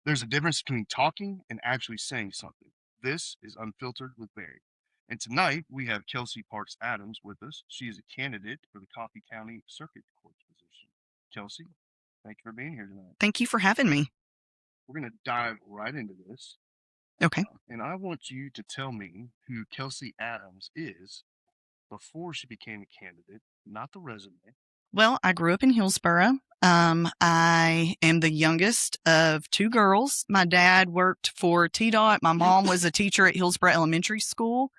There's a difference between talking and actually saying something. This is Unfiltered with Barry. And tonight we have Kelsie Adams with us. She is a candidate for the Coffee County Circuit Court position. Kelsie, thank you for being here tonight. Thank you for having me. We're going to dive right into this. Okay. And I want you to tell me who Kelsie Adams is before she became a candidate, not the resume. Well, I grew up in Hillsborough. I am the youngest of two girls. My dad worked for TDOT. My mom was a teacher at Hillsborough Elementary School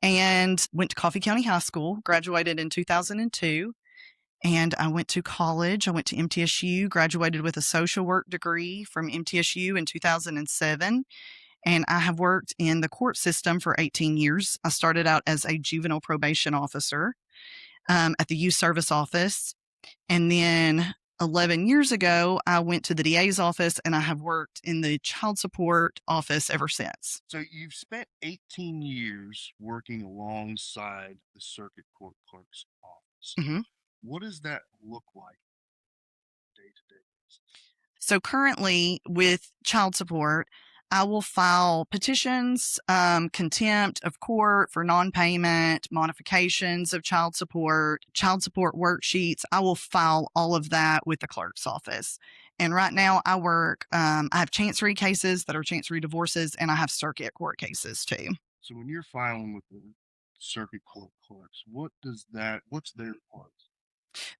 and went to Coffee County High School, graduated in 2002. And I went to college. I went to MTSU, graduated with a social work degree from MTSU in 2007. And I have worked in the court system for 18 years. I started out as a juvenile probation officer at the youth service office. And then 11 years ago, I went to the DA's office and I have worked in the child support office ever since. So you've spent 18 years working alongside the Circuit Court Clerk's office. hmm What does that look like day to day basis? So currently with child support, I will file petitions, contempt of court for non-payment, modifications of child support worksheets. I will file all of that with the clerk's office. And right now I work, I have chancery cases that are chancery divorces, and I have circuit court cases too. So when you're filing with the Circuit Court Clerks, what's their part?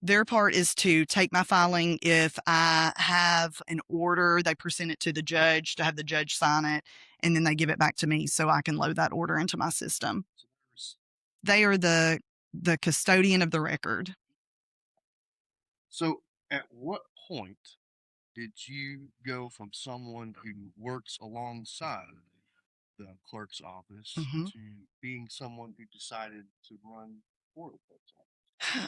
Their part is to take my filing. If I have an order, they present it to the judge to have the judge sign it, and then they give it back to me so I can load that order into my system. They are the custodian of the record. So at what point did you go from someone who works alongside the clerk's office hmm to being someone who decided to run for the clerk's office?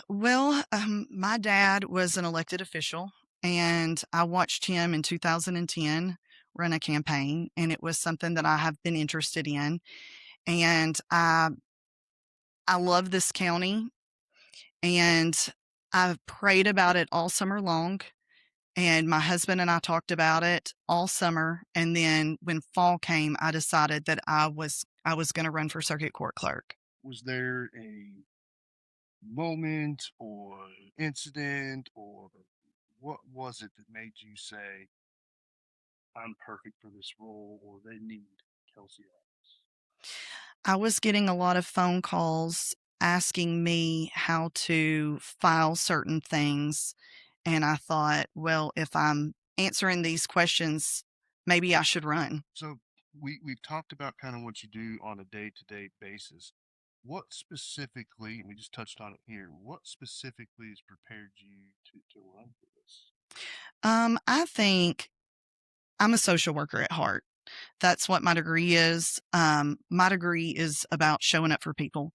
Well, my dad was an elected official, and I watched him in 2010 run a campaign, and it was something that I have been interested in. And I love this county, and I've prayed about it all summer long. And my husband and I talked about it all summer. And then when fall came, I decided that I was going to run for circuit court clerk. Was there a moment or incident or what was it that made you say, I'm perfect for this role or they need Kelsie Adams? I was getting a lot of phone calls asking me how to file certain things. And I thought, well, if I'm answering these questions, maybe I should run. So we've talked about kind of what you do on a day-to-day basis. What specifically, and we just touched on it here, what specifically has prepared you to run for this? I think I'm a social worker at heart. That's what my degree is. My degree is about showing up for people.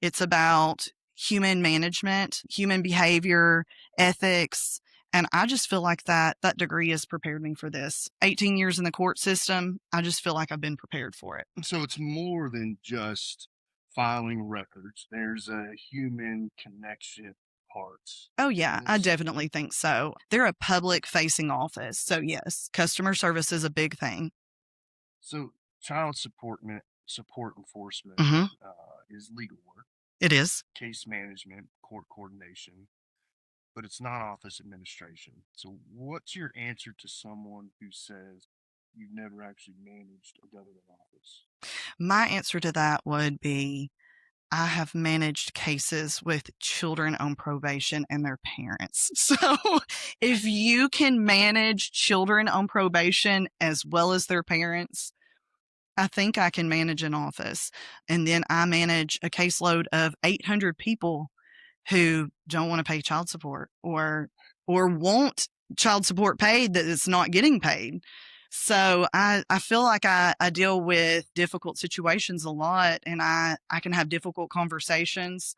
It's about human management, human behavior, ethics. And I just feel like that degree has prepared me for this. 18 years in the court system, I just feel like I've been prepared for it. So it's more than just filing records. There's a human connection part Oh, to yeah, I this. definitely think so. They're a public facing office. So, yes, customer service is a big thing. So support enforcement hmm is legal work, It is. case management, court coordination, but it's not office administration. So what's your answer to someone who says you've never actually managed a government office? My answer to that would be I have managed cases with children on probation and their parents. So if you can manage children on probation as well as their parents, I think I can manage an office. And then I manage a caseload of 800 people who don't want to pay child support or want child support paid that it's not getting paid. So I feel like I deal with difficult situations a lot, and I can have difficult conversations.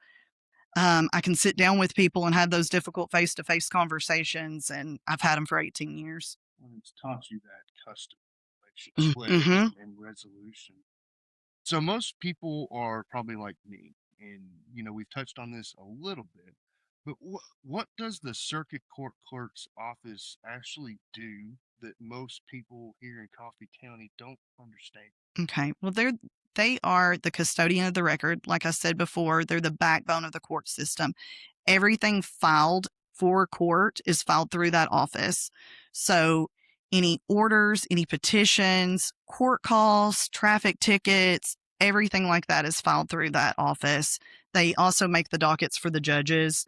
I can sit down with people and have those difficult face to face conversations, and I've had them for 18 years. Well, it's taught you that custom relationships Mm-hmm. and resolution. So most people are probably like me, and we've touched on this a little bit. But what does the circuit court clerk's office actually do that most people here in Coffee County don't understand? Okay. Well, they are the custodian of the record. Like I said before, they're the backbone of the court system. Everything filed for court is filed through that office. So any orders, any petitions, court calls, traffic tickets, everything like that is filed through that office. They also make the dockets for the judges,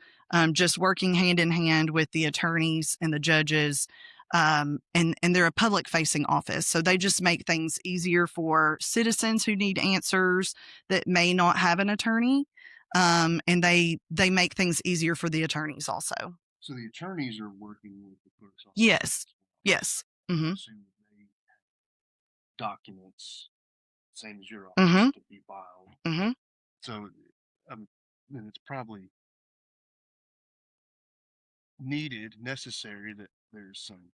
just working hand in hand with the attorneys and the judges. And they're a public facing office. So they just make things easier for citizens who need answers that may not have an attorney. And they make things easier for the attorneys also. So the attorneys are working with the clerk's office. Yes. Yes. I Mm-hmm. assume that they have documents, same as your Mm-hmm. office, to be filed. Mm-hmm. So then it's probably needed, necessary that there's some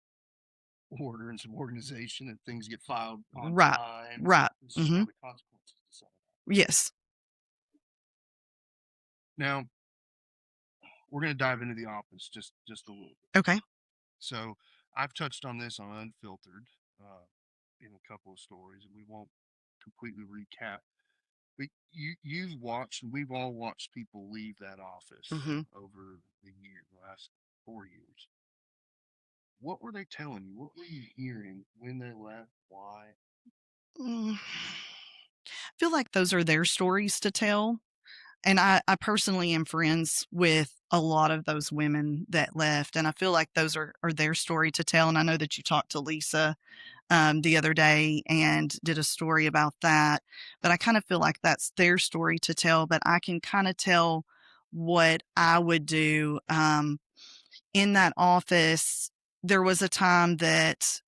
order and some organization and things get filed on Right. time. Right. This is Mm-hmm. how the consequences decide. Yes. Now we're going to dive into the office just a little bit. Okay. So I've touched on this on Unfiltered in a couple of stories, and we won't completely recap. But you've watched, and we've all watched people leave that office Mm-hmm. over the last 4 years. What were they telling you? What were you hearing when they left? Why? I feel like those are their stories to tell. And I personally am friends with a lot of those women that left. And I feel like those are their story to tell. And I know that you talked to Lisa the other day and did a story about that. But I kind of feel like that's their story to tell. But I can kind of tell what I would do in that office. There was a time that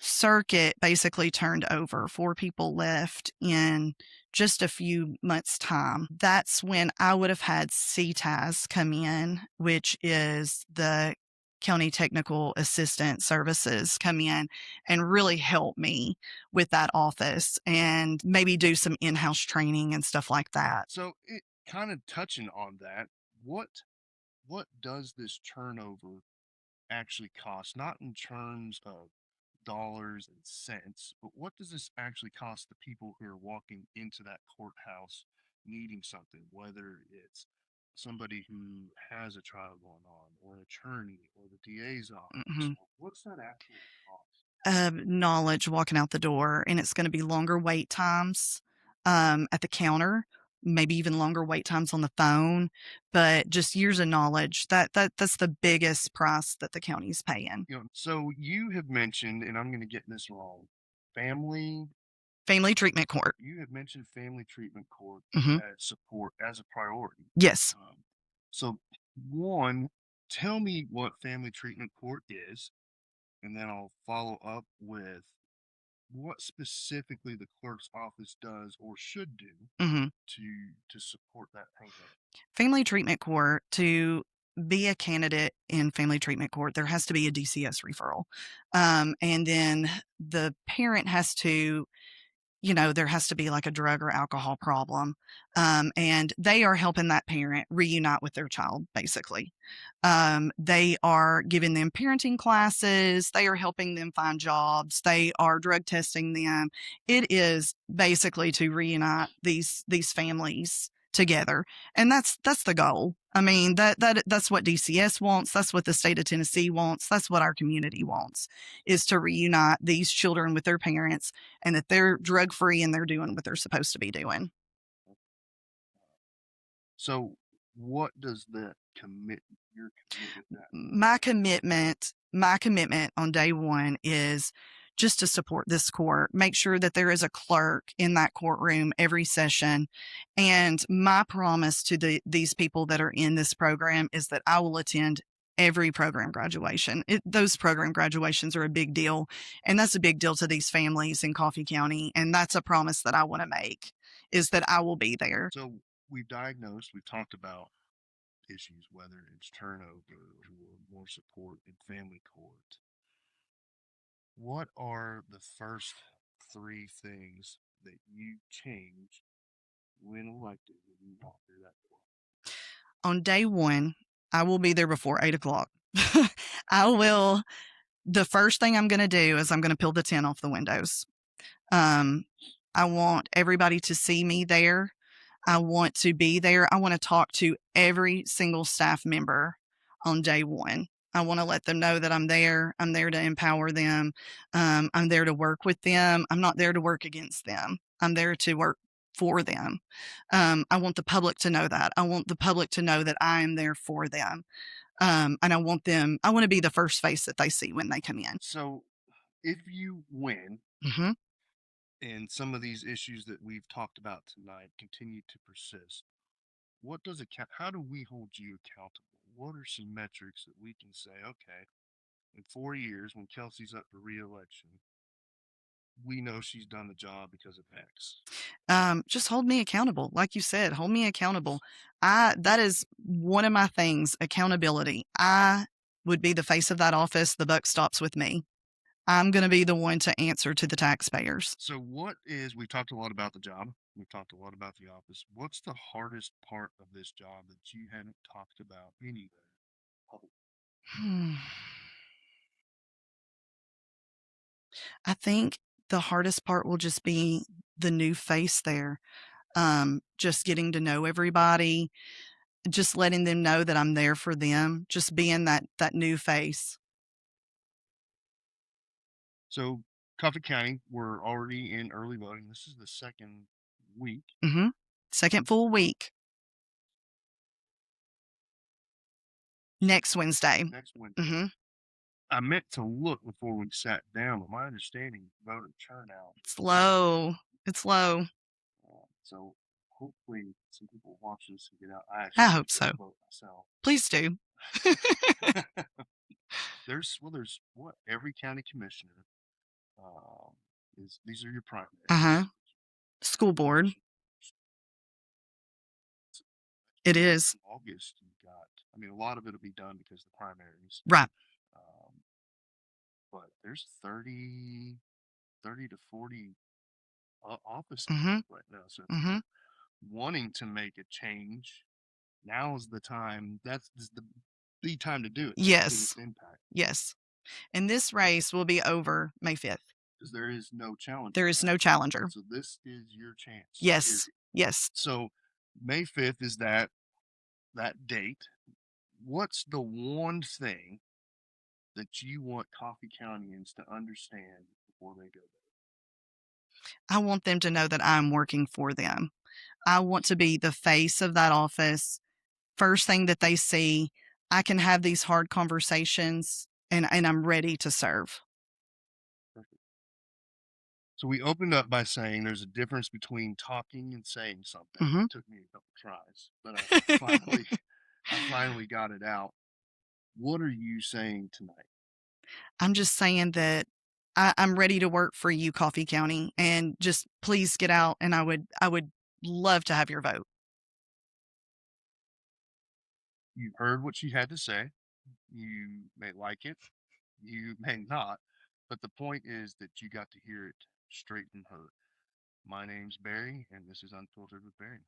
Circuit basically turned over. 4 people left in just a few months' time. That's when I would have had CTAS come in, which is the County Technical Assistant Services, come in and really help me with that office and maybe do some in-house training and stuff like that. So it kind of touching on that, what does this turnover actually cost? Not in terms of dollars and cents, but what does this actually cost the people who are walking into that courthouse needing something, whether it's somebody who has a trial going on, or an attorney, or the DA's office? Mhm. What's that actual cost? Knowledge walking out the door, and it's going to be longer wait times at the counter, maybe even longer wait times on the phone, but just years of knowledge. That's the biggest price that the county's paying. So you have mentioned, and I'm going to get this wrong, family. Family treatment court. You have mentioned family treatment court Hmm. as support as a priority. Yes. So one, tell me what family treatment court is, and then I'll follow up with what specifically the clerk's office does or should do Hmm. to support that program. Family treatment court, to be a candidate in family treatment court, there has to be a DCS referral. And then the parent has to, there has to be like a drug or alcohol problem. And they are helping that parent reunite with their child, basically. They are giving them parenting classes. They are helping them find jobs. They are drug testing them. It is basically to reunite these families together. And that's the goal. I mean, that's what DCS wants. That's what the state of Tennessee wants. That's what our community wants, is to reunite these children with their parents and that they're drug free and they're doing what they're supposed to be doing. So what does the commitment your commitment that My commitment on day one is just to support this court, make sure that there is a clerk in that courtroom every session. And my promise to these people that are in this program is that I will attend every program graduation. Those program graduations are a big deal. And that's a big deal to these families in Coffee County. And that's a promise that I want to make, is that I will be there. So we've talked about issues, whether it's turnover or more support in family court. What are the first 3 things that you changed when elected when you walked through that door? On day one, I will be there before 8:00. I will. The first thing I'm going to do is I'm going to peel the tint off the windows. Um, I want everybody to see me there. I want to be there. I want to talk to every single staff member on day one. I want to let them know that I'm there. I'm there to empower them. I'm there to work with them. I'm not there to work against them. I'm there to work for them. I want the public to know that. I want the public to know that I am there for them. And I want to be the first face that they see when they come in. So, if you win Hmm. and some of these issues that we've talked about tonight continue to persist, what does how do we hold you accountable? What are some metrics that we can say, okay, in 4 years when Kelsie's up for re-election, we know she's done the job because of X? Just hold me accountable. Like you said, hold me accountable. That is one of my things, accountability. I would be the face of that office. The buck stops with me. I'm going to be the one to answer to the taxpayers. So we've talked a lot about the job. We've talked a lot about the office. What's the hardest part of this job that you haven't talked about anywhere? I think the hardest part will just be the new face there. Just getting to know everybody, just letting them know that I'm there for them, just being that new face. So Coffee County, we're already in early voting. This is the second week. Mm-hmm. Second full week. Next Wednesday. Next Wednesday. Mm-hmm. I meant to look before we sat down, but my understanding voter turnout. It's low. It's low. So hopefully some people watch this and get out. I hope so. Vote myself. Please do. There's what every county commissioner these are your primaries. Uh-huh. School board. It is. August, you got. I mean, a lot of it'll be done because the primaries. Right. But there's 30 to 40 offices right now. So wanting to make a change, now is the time. That's the time to do it. Yes. Impact. Yes. And this race will be over May 5th. Because there is no challenger. There is no challenger. So this is your chance. Yes. Yes. So May 5th is that date. What's the one thing that you want Coffee Countyans to understand before they go there? I want them to know that I'm working for them. I want to be the face of that office. First thing that they see, I can have these hard conversations and I'm ready to serve. Perfect. So we opened up by saying there's a difference between talking and saying something. Mm-hmm. It took me a couple tries, but I finally got it out. What are you saying tonight? I'm just saying that I'm ready to work for you, Coffee County, and just please get out. And I would love to have your vote. You heard what she had to say. You may like it, you may not, but the point is that you got to hear it straight from her. My name's Barry, and this is Unfiltered with Barry.